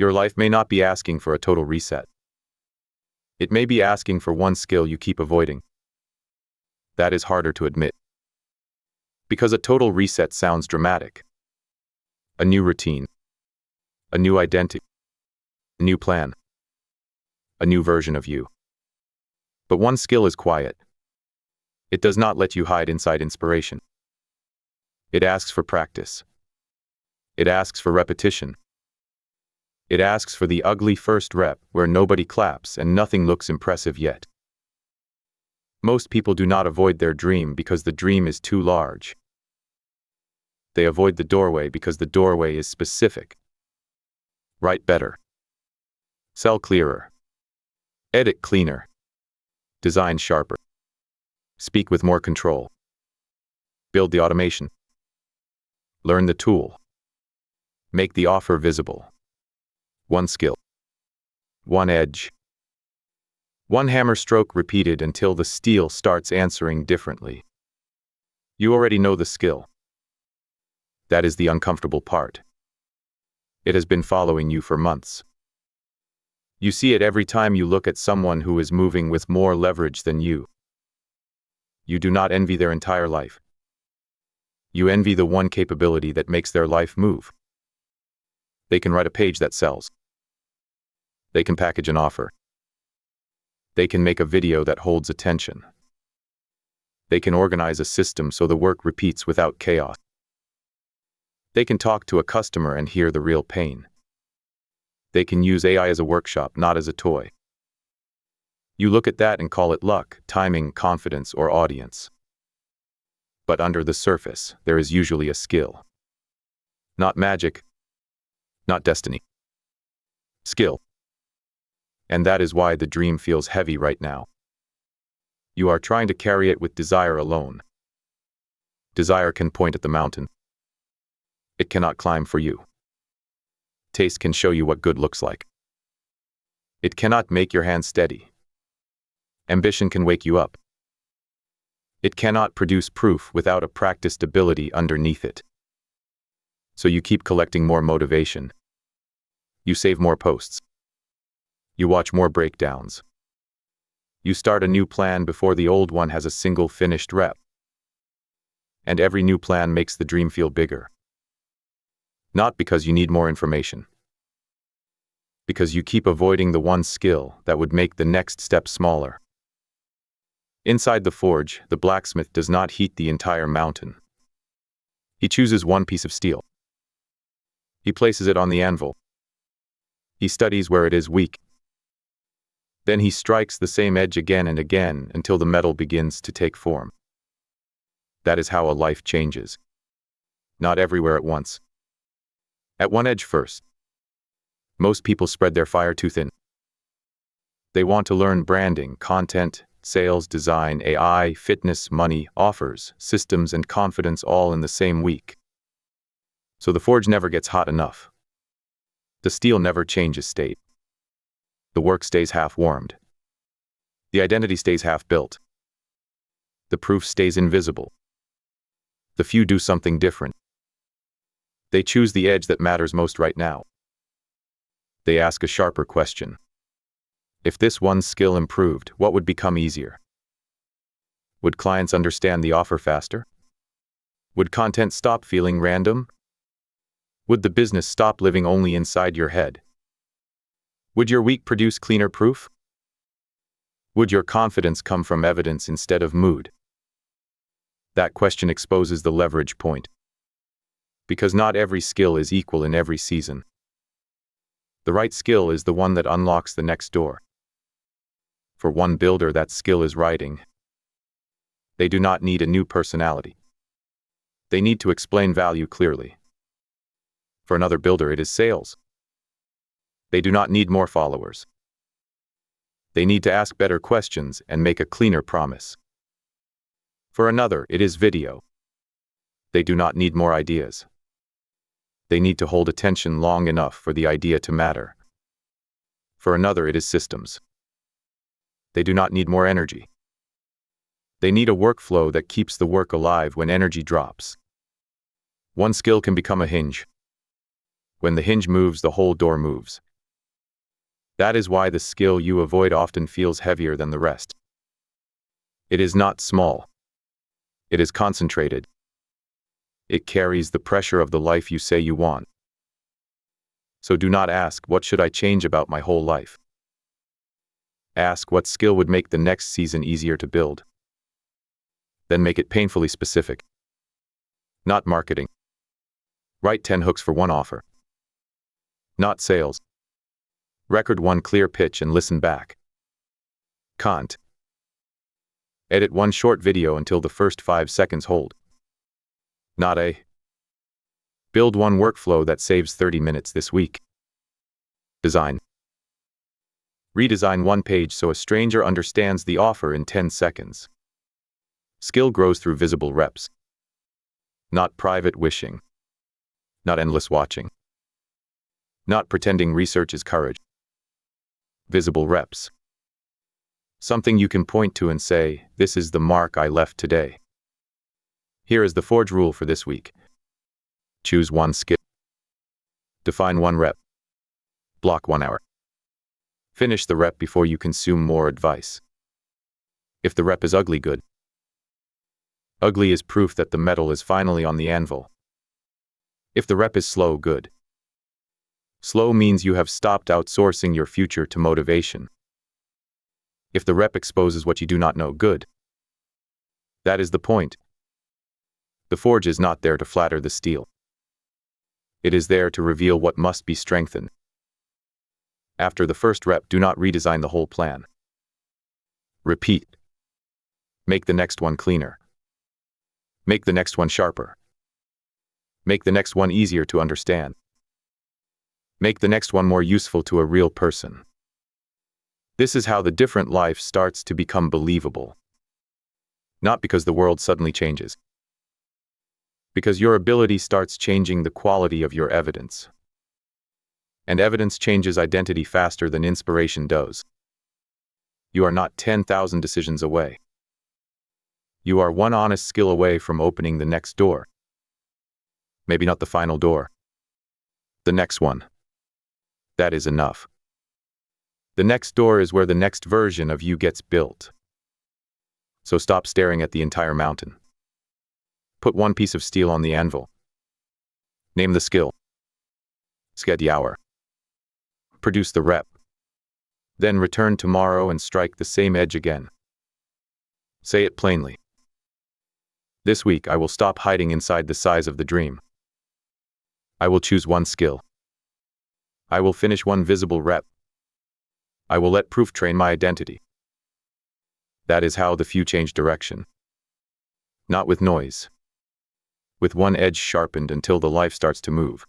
Your life may not be asking for a total reset. It may be asking for one skill you keep avoiding. That is harder to admit. Because a total reset sounds dramatic. A new routine. A new identity. A new plan. A new version of you. But one skill is quiet. It does not let you hide inside inspiration. It asks for practice. It asks for repetition. It asks for the ugly first rep where nobody claps and nothing looks impressive yet. Most people do not avoid their dream because the dream is too large. They avoid the doorway because the doorway is specific. Write better. Sell clearer. Edit cleaner. Design sharper. Speak with more control. Build the automation. Learn the tool. Make the offer visible. One skill. One edge. One hammer stroke repeated until the steel starts answering differently. You already know the skill. That is the uncomfortable part. It has been following you for months. You see it every time you look at someone who is moving with more leverage than you. You do not envy their entire life. You envy the one capability that makes their life move. They can write a page that sells. They can package an offer. They can make a video that holds attention. They can organize a system so the work repeats without chaos. They can talk to a customer and hear the real pain. They can use AI as a workshop, not as a toy. You look at that and call it luck, timing, confidence, or audience. But under the surface, there is usually a skill. Not magic. Not destiny. Skill. And that is why the dream feels heavy right now. You are trying to carry it with desire alone. Desire can point at the mountain. It cannot climb for you. Taste can show you what good looks like. It cannot make your hand steady. Ambition can wake you up. It cannot produce proof without a practiced ability underneath it. So you keep collecting more motivation. You save more posts. You watch more breakdowns. You start a new plan before the old one has a single finished rep. And every new plan makes the dream feel bigger. Not because you need more information. Because you keep avoiding the one skill that would make the next step smaller. Inside the forge, the blacksmith does not heat the entire mountain. He chooses one piece of steel. He places it on the anvil. He studies where it is weak. Then he strikes the same edge again and again until the metal begins to take form. That is how a life changes. Not everywhere at once. At one edge first. Most people spread their fire too thin. They want to learn branding, content, sales, design, AI, fitness, money, offers, systems, and confidence all in the same week. So the forge never gets hot enough. The steel never changes state. The work stays half warmed. The identity stays half built. The proof stays invisible. The few do something different. They choose the edge that matters most right now. They ask a sharper question. If this one skill improved, what would become easier? Would clients understand the offer faster? Would content stop feeling random? Would the business stop living only inside your head? Would your week produce cleaner proof? Would your confidence come from evidence instead of mood? That question exposes the leverage point. Because not every skill is equal in every season. The right skill is the one that unlocks the next door. For one builder, that skill is writing. They do not need a new personality. They need to explain value clearly. For another builder, it is sales. They do not need more followers. They need to ask better questions and make a cleaner promise. For another, it is video. They do not need more ideas. They need to hold attention long enough for the idea to matter. For another, it is systems. They do not need more energy. They need a workflow that keeps the work alive when energy drops. One skill can become a hinge. When the hinge moves, the whole door moves. That is why the skill you avoid often feels heavier than the rest. It is not small. It is concentrated. It carries the pressure of the life you say you want. So do not ask, what should I change about my whole life? Ask, what skill would make the next season easier to build? Then make it painfully specific. Not marketing. Write 10 hooks for one offer. Not sales. Record one clear pitch and listen back. Can't. Edit one short video until the first 5 seconds hold. Not a. Build one workflow that saves 30 minutes this week. Design. Redesign one page so a stranger understands the offer in 10 seconds. Skill grows through visible reps. Not private wishing. Not endless watching. Not pretending research is courage. Visible reps. Something you can point to and say, this is the mark I left today. Here is the Forge rule for this week. Choose one skill. Define one rep. Block 1 hour. Finish the rep before you consume more advice. If the rep is ugly, good. Ugly is proof that the metal is finally on the anvil. If the rep is slow, good. Slow means you have stopped outsourcing your future to motivation. If the rep exposes what you do not know, good. That is the point. The forge is not there to flatter the steel. It is there to reveal what must be strengthened. After the first rep, do not redesign the whole plan. Repeat. Make the next one cleaner. Make the next one sharper. Make the next one easier to understand. Make the next one more useful to a real person. This is how the different life starts to become believable. Not because the world suddenly changes. Because your ability starts changing the quality of your evidence. And evidence changes identity faster than inspiration does. You are not 10,000 decisions away. You are one honest skill away from opening the next door. Maybe not the final door. The next one. That is enough. The next door is where the next version of you gets built. So stop staring at the entire mountain. Put one piece of steel on the anvil. Name the skill. Schedule the hour. Produce the rep. Then return tomorrow and strike the same edge again. Say it plainly. This week I will stop hiding inside the size of the dream. I will choose one skill. I will finish one visible rep. I will let proof train my identity. That is how the few change direction. Not with noise. With one edge sharpened until the life starts to move.